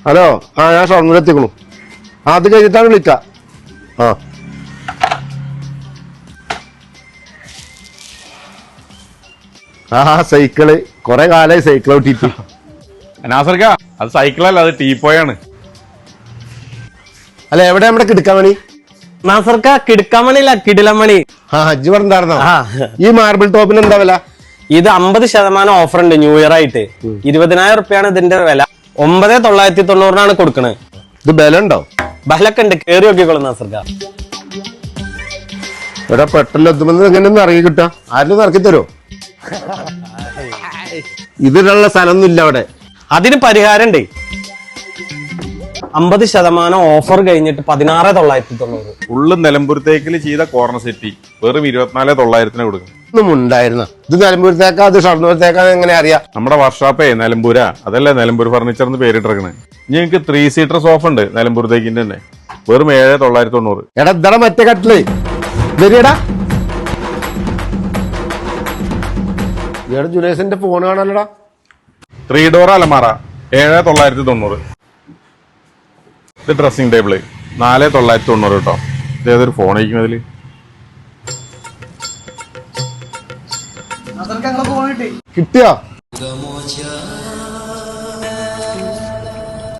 Hello, ഞാൻ ഷൊർണൂരെത്തിക്കണു. അത് കഴിഞ്ഞിട്ടാണ് വിളിക്കാം. സൈക്കിള് കൊറേ കാലായി സൈക്കിൾ ഓട്ടിട്ട്. നാസർക്ക, അത് സൈക്കിളല്ല, അത് ടീപ്പോയാണ്. അല്ല, എവിടെ നമ്മുടെ കിടക്കാമണി? നാസർക്ക കിടക്കാമണില്ല, കിടിലമണി. ഹജ്ജ് പറഞ്ഞായിരുന്നോ? ഈ മാർബിൾ ടോപ്പിന് എന്താ വില? ഇത് 50% ഓഫർ ഉണ്ട് ന്യൂ ഇയർ ആയിട്ട്. 20,000 റുപ്യാണ് ഇതിന്റെ വില. 9,990 കൊടുക്കണത്. ഇത് ബലം ഉണ്ടോ? ബലൊക്കെ ഉണ്ട്, കേറി നോക്കിക്കോളും നാസർക്ക. ഇവിടെ പെട്ടെന്ന് എത്തുമ്പോൾ എങ്ങനെയൊന്നും ഇറങ്ങി കിട്ടാ? ആരും ഇറക്കി തരുമോ? ഇതിനുള്ള സ്ഥലമൊന്നും ഇല്ല അവിടെ. അതിന് പരിഹാരം ഉണ്ട്. 50% ഓഫർ കഴിഞ്ഞിട്ട് 16,990. ഫുള്ള് നിലമ്പൂരത്തേക്കിൽ ചെയ്ത കോർണർ സെറ്റി വെറും 24,900 കൊടുക്കും. ഒന്നും ഉണ്ടായിരുന്ന ഇത് നിലമ്പൂരത്തേക്കാ അത് ഷൊർണൂരത്തേക്കാ എങ്ങനെ അറിയാം? നമ്മുടെ വർക്ക്ഷോപ്പേ നിലമ്പൂരാ, അതല്ലേ നിലമ്പൂർ ഫർണിച്ചർ എന്ന് പേരിട്ടിരിക്കണേ. ഞങ്ങൾക്ക് 3 സീറ്റർ സോഫ ഉണ്ട് നിലമ്പൂരത്തേക്കിന്റെ തന്നെ, വെറും 7,990. എടാ ഇതട മറ്റേ കട്ടിലേ വരിയടാ. ഇവിടെ ജുനേസിന്റെ ഫോൺ കാണാനടാ. 3 ഡോർ അലമാറ 7,990. ഇത് ഡ്രസ്സിംഗ് ടേബിള് 4,990 കേട്ടോ. ഇതേതൊരു ഫോൺ അയക്കും അതില്. കിട്ടിയോ?